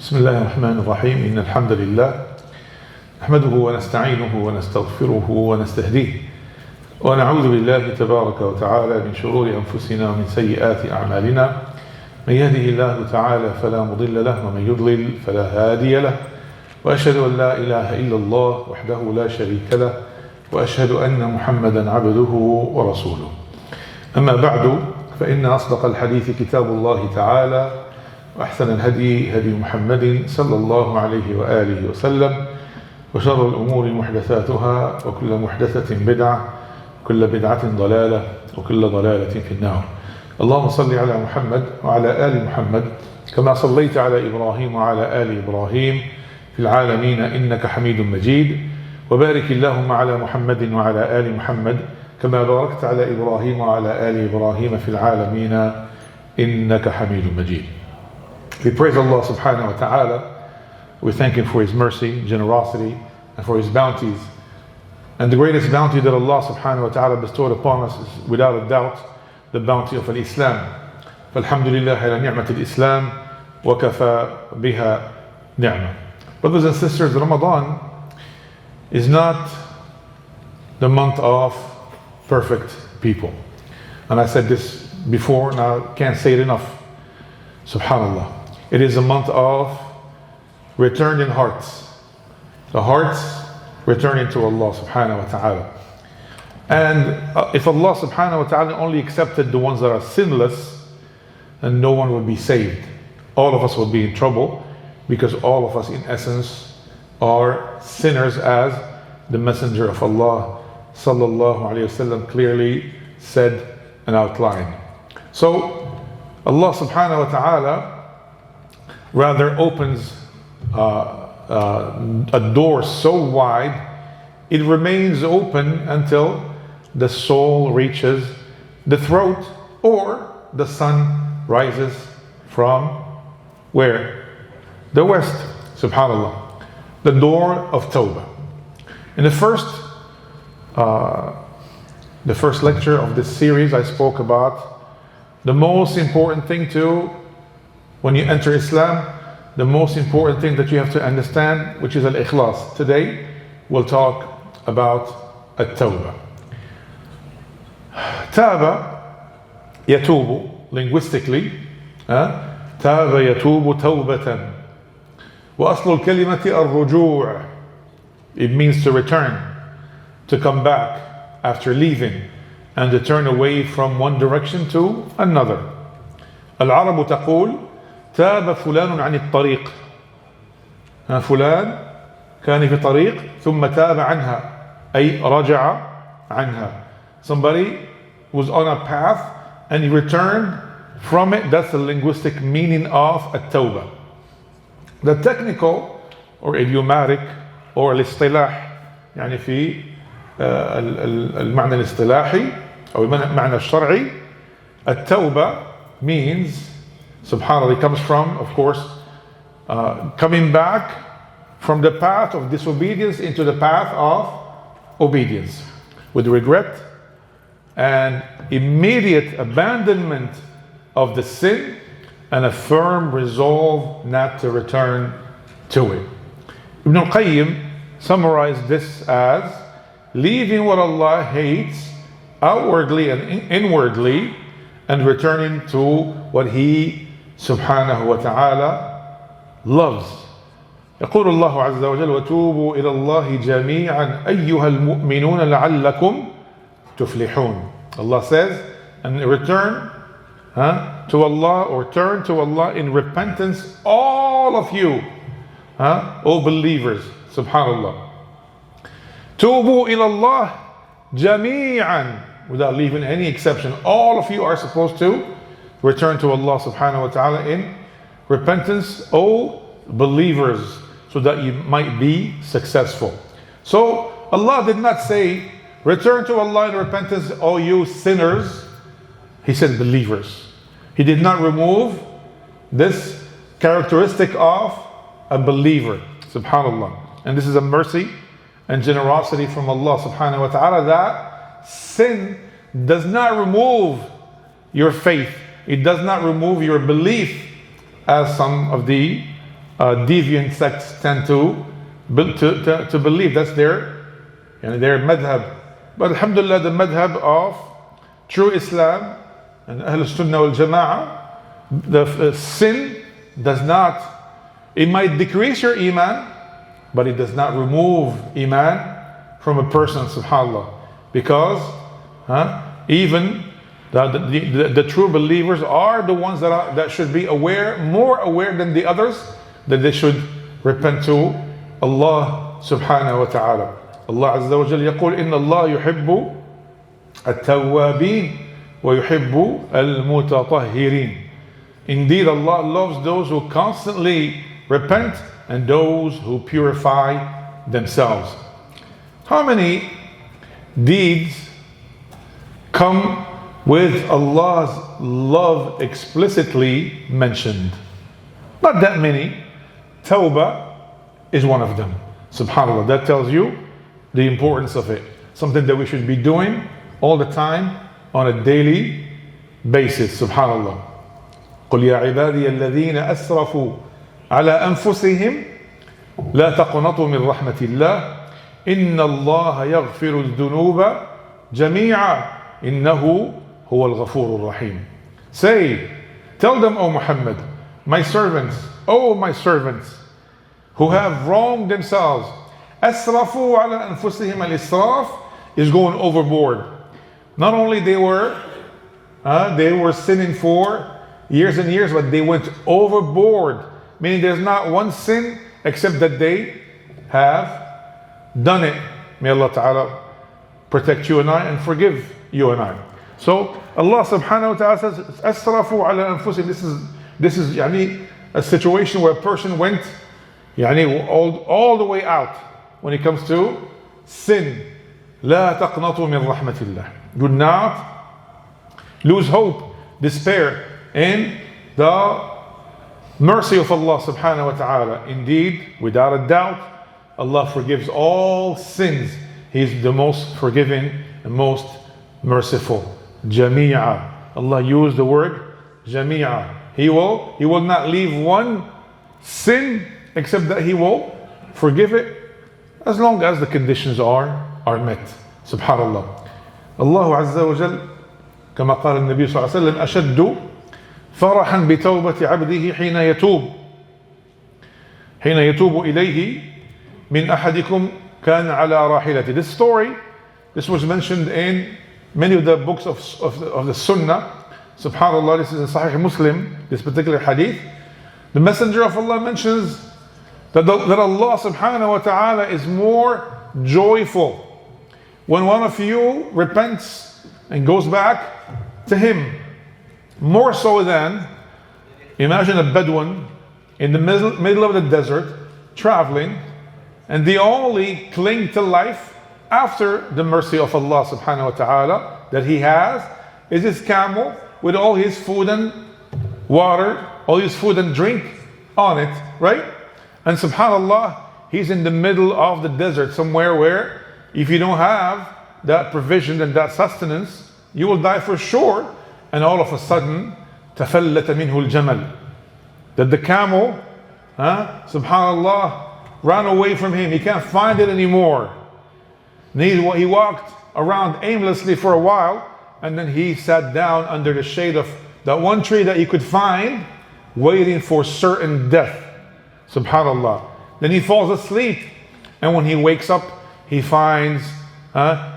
بسم الله الرحمن الرحيم إن الحمد لله نحمده ونستعينه ونستغفره ونستهديه ونعوذ بالله تبارك وتعالى من شرور أنفسنا ومن سيئات أعمالنا من يهده الله تعالى فلا مضل له ومن يضلل فلا هادي له وأشهد أن لا إله إلا الله وحده لا شريك له وأشهد أن محمدا عبده ورسوله. أما بعد فإن أصدق الحديث كتاب الله تعالى وأحسن الهدي هدي محمد صلى الله عليه وآله وسلم وشر الأمور محدثاتها وكل محدثة بدعة وكل بدعة ضلالة وكل ضلالة في النار. اللهم صل على محمد وعلى آل محمد كما صليت على إبراهيم وعلى آل إبراهيم في العالمين إنك حميد مجيد، وبارك اللهم على محمد وعلى آل محمد كما باركت على إبراهيم وعلى آل إبراهيم في العالمين إنك حميد مجيد. We praise Allah subhanahu wa ta'ala. We thank Him for His mercy, generosity, and for His bounties. And the greatest bounty that Allah subhanahu wa ta'ala bestowed upon us is without a doubt the bounty of Al-Islam. فالحمد لله على نعمة الإسلام وكفى بها نعمة. Brothers and sisters, Ramadan is not the month of perfect people. And I said this before, and I can't say it enough. Subhanallah. It is a month of returning hearts. The hearts returning to Allah subhanahu wa ta'ala. And if Allah subhanahu wa ta'ala only accepted the ones that are sinless, then no one would be saved. All of us will be in trouble because all of us in essence are sinners, as the Messenger of Allah sallallahu alayhi wasallam clearly said and outlined. So Allah subhanahu wa ta'ala rather opens a door so wide it remains open until the soul reaches the throat or the sun rises from where? The west. Subhanallah. The door of Tawbah. In the first lecture of this series, I spoke about the most important thing when you enter Islam, the most important thing that you have to understand, which is al-ikhlas. Today, we'll talk about at-tawbah. Taba yatubu, linguistically, taba yatubu tawbatan. وأصل الكلمة الرجوع. It means to return, to come back after leaving, and to turn away from one direction to another. العرب تقول تاب فلان عن الطريق. فلان كان في طريق ثم تاب عنها أي رجع عنها. Somebody was on a path and he returned from it. That's the linguistic meaning of التوبة. The technical or idiomatic or الاصطلاح يعني في المعنى الاصطلاحي أو المعنى الشرعي التوبة means, subhanAllah, it comes from, of course, coming back from the path of disobedience into the path of obedience with regret and immediate abandonment of the sin and a firm resolve not to return to it. Ibn al-Qayyim summarized this as leaving what Allah hates outwardly and inwardly and returning to what He subhanahu wa ta'ala loves. يقول الله عز وجل وتوبوا إلى الله جميعا أيها المؤمنون لعلكم تفلحون. Allah says, and return to Allah, or turn to Allah in repentance, all of you, O believers. Subhanallah. Tubu ila Allah jami'an, without leaving any exception. All of you are supposed to return to Allah subhanahu wa ta'ala in repentance, O believers, so that you might be successful. So Allah did not say, return to Allah in repentance, O you sinners. He said believers. He did not remove this characteristic of a believer. Subhanallah. And this is a mercy and generosity from Allah subhanahu wa ta'ala, that sin does not remove your faith. It does not remove your belief, as some of the deviant sects tend to believe. That's their madhab. But alhamdulillah, the madhab of true Islam and Ahl Sunnah wal Jama'ah, the sin does not, it might decrease your iman, but it does not remove iman from a person, subhanAllah. Because even the true believers are the ones that should be aware, more aware than the others, that they should repent to Allah subhanahu wa ta'ala. Allah Azza wa Jalla يقول إن الله يحب التوابين ويحب المتطهرين. Indeed, Allah loves those who constantly repent and those who purify themselves. How many deeds come with Allah's love explicitly mentioned? Not that many. Tawbah is one of them. SubhanAllah, that tells you the importance of it. Something that we should be doing all the time on a daily basis. SubhanAllah. قل يا عبادي الذين أسرفوا على أنفسهم لا تقنطوا من رحمة الله إن الله يغفر الذنوب جميعا إنه هو الغفور الرحيم. Say, tell them, O Muhammad, my servants, who have wronged themselves. أسرفوا على أنفسهم. الإسراف is going overboard. Not only they were sinning for years and years, but they went overboard. Meaning there's not one sin except that they have done it. May Allah Ta'ala protect you and I and forgive you and I. So Allah Subhanahu wa Ta'ala says, أسرفوا على أنفسهم. This is a situation where a person went all the way out when it comes to sin. لا تقنطوا من رحمة الله. Do not lose hope, despair in the mercy of Allah subhanahu wa ta'ala. Indeed, without a doubt, Allah forgives all sins. He is the most forgiving and most merciful. Jami'a. Allah used the word Jami'a. He will not leave one sin except that He will forgive it as long as the conditions are met. Subhanallah. Allah Azza wa Jal, كما قال النبي صلى الله عليه وسلم أشد فرحا بتوبة عبده حين يتوب إليه من أحدكم كان على راحلته. This was mentioned in many of the books of the Sunnah. Subhanallah, this is in Sahih Muslim, this particular hadith. The Messenger of Allah mentions that Allah subhanahu wa ta'ala is more joyful when one of you repents and goes back to Him. More so than, imagine a Bedouin in the middle of the desert, traveling, and they only cling to life after the mercy of Allah subhanahu wa ta'ala that He has is His camel with all his food and water, all his food and drink on it, right? And subhanallah, he's in the middle of the desert somewhere where if you don't have that provision and that sustenance, you will die for sure. And all of a sudden, تَفَلَّتَ مِنْهُ الْجَمَلِ, that the camel, subhanallah, ran away from him. He can't find it anymore. And he walked around aimlessly for a while, and then he sat down under the shade of that one tree that he could find, waiting for certain death. Subhanallah. Then he falls asleep, and when he wakes up, he finds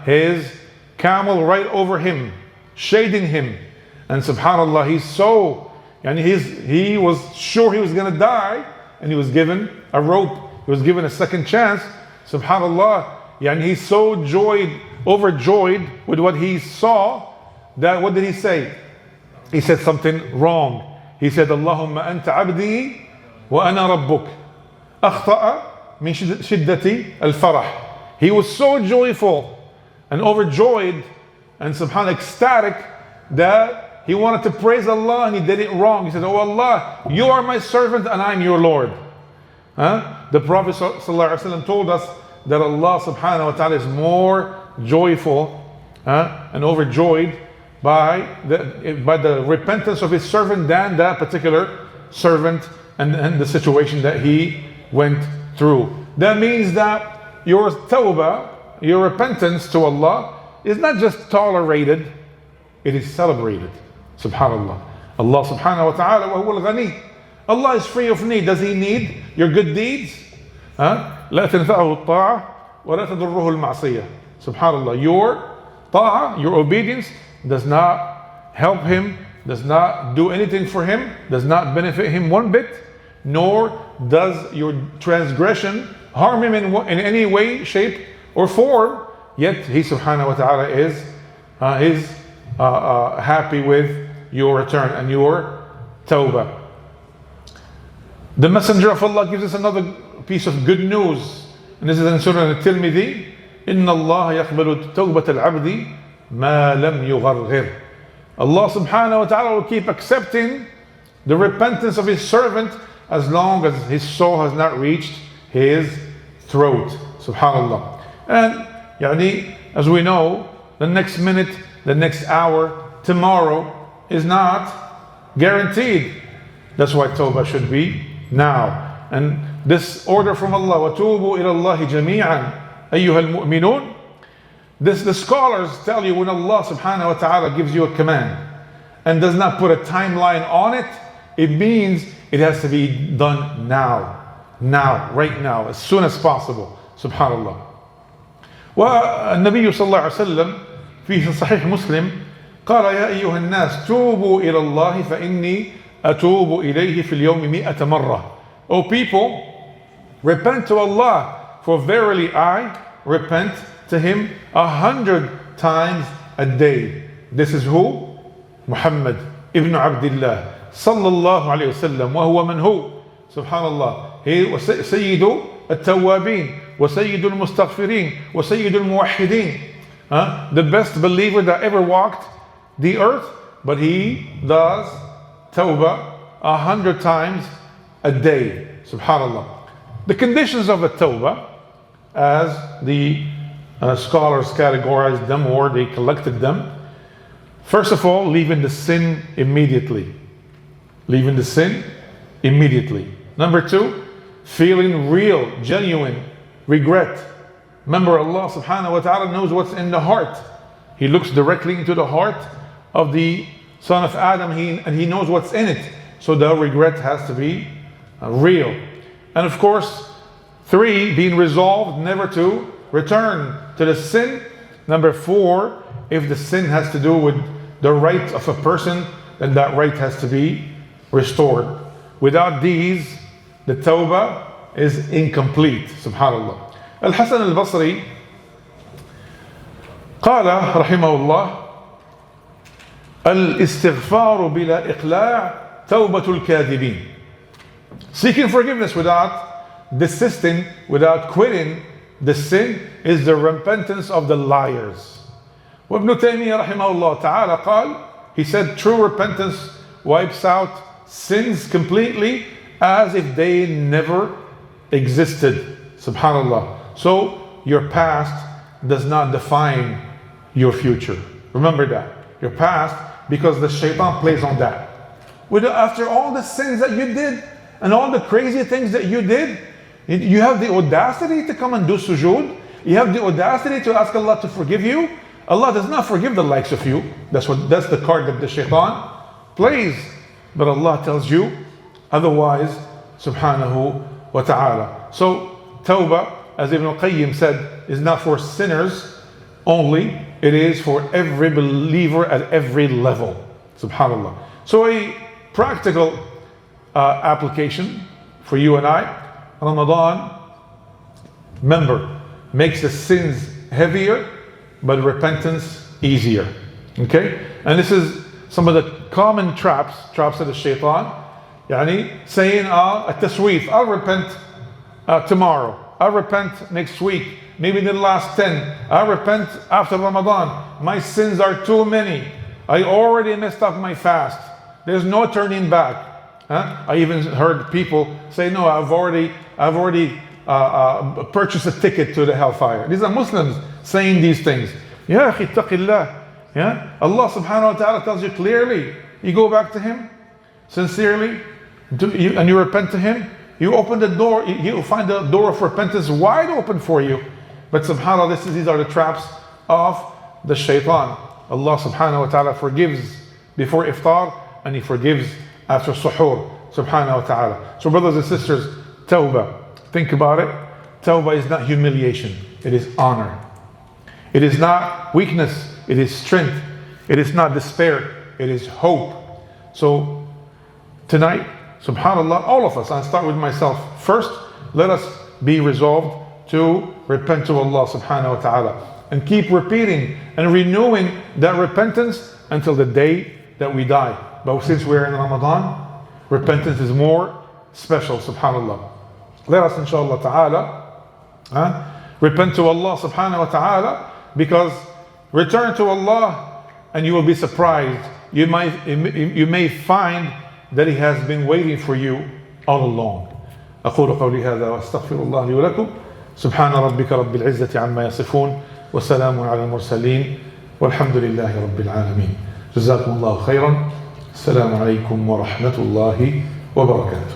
his camel right over him, shading him. And subhanallah, he was sure he was going to die, and he was given a rope. He was given a second chance. Subhanallah, and he's so overjoyed with what he saw, that what did he say? He said something wrong. He said, Allahumma anta abdi wa ana rabbuk. Akhta'a min shiddati al-farah. He was so joyful and overjoyed and subhanallah ecstatic that he wanted to praise Allah and he did it wrong. He said, Oh Allah, you are my servant and I'm your Lord. The Prophet ﷺ told us that Allah subhanahu wa ta'ala is more joyful and overjoyed by the repentance of his servant than that particular servant and the situation that he went through. That means that your tawbah, your repentance to Allah, is not just tolerated, it is celebrated. Subhanallah. Allah subhanahu wa ta'ala wa huwa al-ghani. Allah is free of need. Does He need your good deeds? لا تنفعه الطاعة ولا تضره المعصية. Subhanallah. Your ta'ah, your obedience does not help Him, does not do anything for Him, does not benefit Him one bit, nor does your transgression harm Him in any way, shape, or form. Yet He subhanahu wa ta'ala is happy with your return and your tawbah. The Messenger of Allah gives us another piece of good news, and this is in Surah Al-Tirmidhi. إِنَّ اللَّهَ يَقْبَلُ تَوْبَةَ الْعَبْدِ مَا لَمْ يُغَرْغِرْ. Allah subhanahu wa ta'ala will keep accepting the repentance of His servant as long as his soul has not reached his throat. Subhanallah. And as we know, the next minute, the next hour, tomorrow is not guaranteed. That's why tawbah should be now. And this order from Allah, وَتُوبُوا إِلَى اللَّهِ جَمِيعًا أَيُّهَا الْمُؤْمِنُونَ. The scholars tell you, when Allah subhanahu wa ta'ala gives you a command and does not put a timeline on it, it means it has to be done now, right now, as soon as possible. Subhanallah. والنبي صلى الله عليه وسلم في صحيح مسلم قال يا أيها الناس توبوا إلى الله فإني أتوب إليه في اليوم 100 مرة. O people, repent to Allah, for verily I repent to Him 100 times a day. This is who? Muhammad ibn Abdullah sallallahu alayhi wasallam. وهو من هو? Subhanallah. He was سيد التوابين وسيد المستغفرين وسيد الموحدين. The best believer that ever walked the earth, but he does tawbah 100 times a day. Subhanallah. The conditions of a tawbah, as the scholars categorized them, or they collected them. First of all, leaving the sin immediately. Leaving the sin immediately. Number two, feeling real, genuine regret. Remember, Allah subhanahu wa ta'ala knows what's in the heart. He looks directly into the heart of the son of Adam, and He knows what's in it. So the regret has to be real. And of course, three, being resolved never to return to the sin. Number four, if the sin has to do with the right of a person, then that right has to be restored. Without these, the tawbah is incomplete. Subhanallah. Al-Hasan al-Basri قال رحمه الله الاستغفار بلا إقلاع توبة الكاذبين. Seeking forgiveness without desisting, without quitting the sin, is the repentance of the liars. وابن تيمية رحمه الله تعالى قال, he said, true repentance wipes out sins completely as if they never existed. Subhanallah. So your past does not define your future. Remember that. Your past, because the shaitan plays on that. After all the sins that you did and all the crazy things that you did, you have the audacity to come and do sujood. You have the audacity to ask Allah to forgive you. Allah does not forgive the likes of you. That's the card that the shaitan plays. But Allah tells you otherwise, subhanahu wa ta'ala. So tawbah, as Ibn al-Qayyim said, is not for sinners only. It is for every believer at every level. Subhanallah. So a practical application for you and I. Ramadan, remember, makes the sins heavier, but repentance easier. Okay? And this is some of the common traps of the shaitan. Saying, at-tasweef, I'll repent tomorrow. I'll repent next week. Maybe in the last 10. I'll repent after Ramadan. My sins are too many. I already messed up my fast. There's no turning back. I even heard people say, no, I've already purchased a ticket to the hellfire. These are Muslims saying these things. Ya akhi, taqillah. Allah subhanahu wa ta'ala tells you clearly, you go back to Him sincerely, and you repent to Him, you open the door, He'll find the door of repentance wide open for you. But subhanAllah, these are the traps of the shaitan. Allah subhanahu wa ta'ala forgives before iftar and He forgives after suhoor, subhanahu wa ta'ala. So brothers and sisters, Tawbah, think about it. Tawbah is not humiliation, it is honor. It is not weakness, it is strength. It is not despair, it is hope. So tonight, subhanAllah, all of us, I'll start with myself. First, let us be resolved to repent to Allah subhanahu wa ta'ala and keep repeating and renewing that repentance until the day that we die. But since we're in Ramadan, repentance is more special, subhanAllah. Let us inshallah ta'ala repent to Allah subhanahu wa ta'ala, because return to Allah and you will be surprised. You may find that He has been waiting for you all along. أقول قولي هذا وأستغفر الله لي ولكم. سبحان ربك رب العزة عما يصفون وسلام على المرسلين والحمد لله رب العالمين. جزاكم الله خيرا. السلام عليكم ورحمة الله وبركاته.